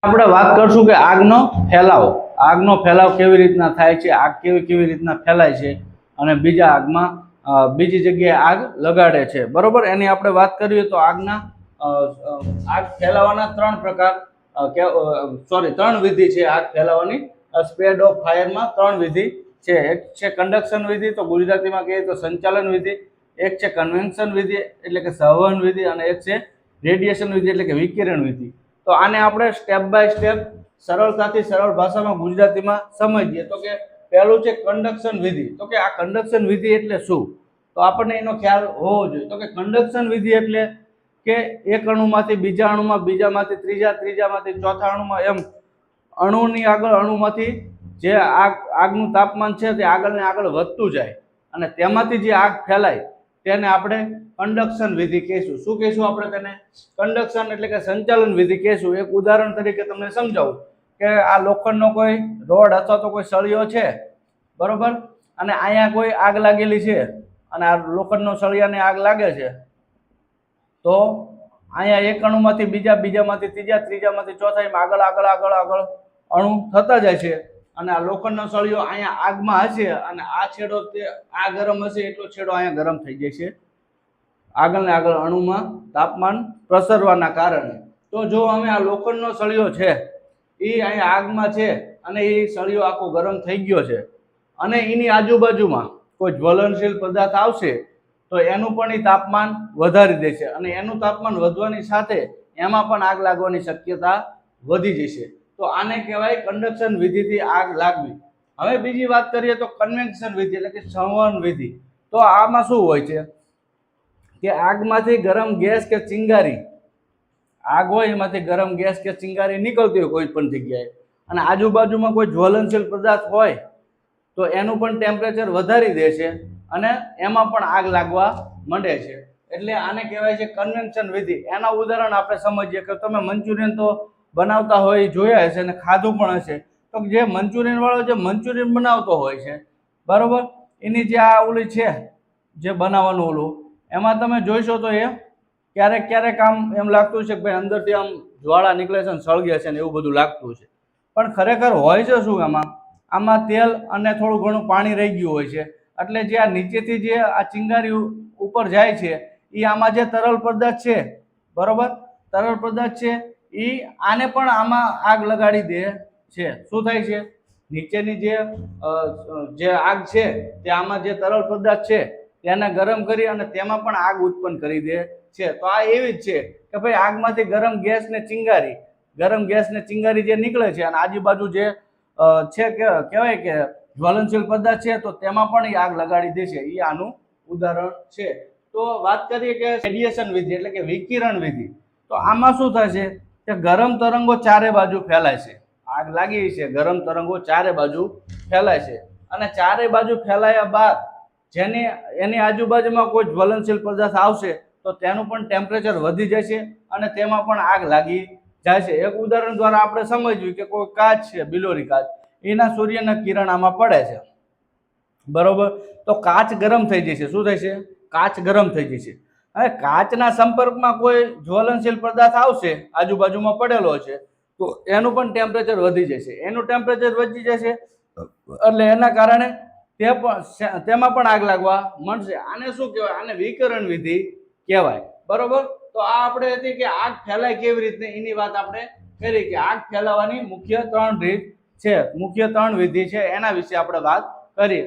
આપણે વાત કરશું કે આગનો ફેલાવ કેવી રીતના થાય છે, આગ કેવી રીતના ફેલાય છે અને બીજા આગમાં બીજી જગ્યાએ આગ લગાડે છે, બરોબર. એની આપણે વાત કરીએ તો આગ ફેલાવાના ત્રણ વિધિ છે. આગ ફેલાવાની સ્પ્રેડ ઓફ ફાયરમાં ત્રણ વિધિ છે. એક છે કંડક્શન વિધિ, તો ગુજરાતીમાં કહીએ તો સંચાલન વિધિ. એક છે કન્વેન્શન વિધિ એટલે કે સંવહન વિધિ, અને એક છે રેડિયેશન વિધિ એટલે કે વિકિરણ વિધિ. તો આને આપણે સ્ટેપ બાય સ્ટેપ સરળતાથી સરળ ભાષામાં ગુજરાતીમાં સમજીએ તો કે પહેલું છે કંડક્શન વિધિ. તો કે આ કંડક્શન વિધિ એટલે શું, તો આપણને એનો ખ્યાલ હોવો જોઈએ. તો કે કંડક્શન વિધિ એટલે કે એક અણુમાંથી બીજા અણુમાં, બીજામાંથી ત્રીજા, ત્રીજામાંથી ચોથા અણુમાં, એમ અણુની આગળ અણુમાંથી જે આગનું તાપમાન છે તે આગળ ને આગળ વધતું જાય અને તેમાંથી જે આગ ફેલાય તેને આપણે કંડક્શન વિધિ કહીશું. શું કહીશું આપણે તેને? કંડક્શન એટલે કે સંચાલન વિધિ કહીશું. એક ઉદાહરણ તરીકે તમને સમજાવું કે આ લોખંડનો કોઈ રોડ અથવા તો કોઈ સળિયો છે, બરોબર, અને અહીંયા કોઈ આગ લાગેલી છે અને આ લોખંડનો સળિયાને આગ લાગે છે, તો અહીંયા એક અણુમાંથી બીજા, બીજામાંથી ત્રીજા, ત્રીજામાંથી ચોથા, એમ આગળ આગળ આગળ આગળ અણુ થતા જાય છે અને આ લોખંડનો સળિયો અહીંયા આગમાં હશે અને આ છેડો આ ગરમ હશે એટલો છેડો અહીંયા ગરમ થઈ જાય છે આગળ ને આગળ અણુમાં તાપમાન પ્રસરવાના કારણે. તો જો અમે આ લોખંડનો સળિયો છે એ અહીંયા આગમાં છે અને એ સળિયો આખો ગરમ થઈ ગયો છે અને એની આજુબાજુમાં કોઈ જ્વલનશીલ પદાર્થ આવશે તો એનું પણ એ તાપમાન વધારી દેશે અને એનું તાપમાન વધવાની સાથે એમાં પણ આગ લાગવાની શક્યતા વધી જશે. તો આને કહેવાય કંડક્શન વિધિથી આગ લાગવી. હવે બીજી વાત કરીએ તો કન્વેન્શન વિધિ એટલે કે સંવહન વિધિ. તો આમાં શું હોય છે કે આગમાંથી ગરમ ગેસ કે ચિંગારી, આગ હોય એમાંથી ગરમ ગેસ કે ચિંગારી નીકળતી હોય કોઈ પણ જગ્યાએ અને આજુબાજુમાં કોઈ જ્વલનશીલ પદાર્થ હોય તો એનું પણ ટેમ્પરેચર વધારી દે છે અને એમાં પણ આગ લાગવા માંડે છે. એટલે આને કહેવાય છે કન્વેન્શન વિધિ. એના ઉદાહરણ આપણે સમજીએ કે તમે મંચુરિયન તો બનાવતા હોય જોયા હશે અને ખાધું પણ હશે. તો જે મંચુરિયન વાળો જે મંચુરિયન બનાવતો હોય છે, બરોબર, એની જે આ ઓલી છે જે બનાવવાનું ઓલું, એમાં તમે જોઈશો તો એ ક્યારેક આમ એમ લાગતું છે કે ભાઈ અંદરથી આમ જ્વાળા નીકળે છે ને સળગે છે ને એવું બધું લાગતું છે, પણ ખરેખર હોય છે શું આમાં તેલ અને થોડું ઘણું પાણી રહી ગયું હોય છે. એટલે જે આ નીચેથી જે આ ચિંગારી ઉપર જાય છે એ આમાં જે તરલ પદાર્થ છે, બરોબર, તરલ પદાર્થ છે એ આને પણ આમાં આગ લગાડી દે છે. શું થાય છે? નીચેની જે આગ છે તે આમાં જે તરલ પદાર્થ છે તેને ગરમ કરી અને તેમાં પણ આગ ઉત્પન્ન કરી દે છે. તો આ એવી જ છે કે ભાઈ આગમાંથી ગરમ ગેસ ને ચિંગારી જે નીકળે છે અને આજુબાજુ જે છે કે કહેવાય કે જ્વલનશીલ પદાર્થ છે તો તેમાં પણ એ આગ લગાડી દે છે. એ આનું ઉદાહરણ છે. તો વાત કરીએ કે રેડિયેશન વિધિ એટલે કે વિકિરણ વિધિ. તો આમાં શું થશે કે ગરમ તરંગો ચારે બાજુ ફેલાય છે. આગ લાગી છે, ગરમ તરંગો ચારે બાજુ ફેલાય છે અને ચારે બાજુ ફેલાયા બાદ એની આજુબાજુમાં કોઈ જ્વલનશીલ પદાર્થ આવશે તો તેનું પણ ટેમ્પરેચર વધી જશે અને તેમાં પણ આગ લાગી જાય છે. એક ઉદાહરણ દ્વારા આપણે સમજ્યું કે કોઈ કાચ છે, બિલોરી કાચ, એના સૂર્યના કિરણ આમાં પડે છે, બરોબર, તો કાચ ગરમ થઈ જશે. શું થશે? કાચ ગરમ થઈ જશે. હવે કાચના સંપર્કમાં કોઈ જ્વલનશીલ પદાર્થ આવશે, આજુબાજુમાં પડેલો છે, તો એનું પણ ટેમ્પરેચર વધી જશે. એનું ટેમ્પરેચર વધી જશે એટલે એના કારણે તેમાં પણ આગ લાગવા માંડશે. આને શું કહેવાય? આને વિકિરણ વિધિ કહેવાય, બરોબર. તો આ આપણે હતી કે આગ ફેલાય કેવી રીતે એની વાત આપણે કરી કે આગ ફેલાવાની મુખ્ય ત્રણ રીત છે, મુખ્ય ત્રણ વિધિ છે, એના વિશે આપણે વાત કરી.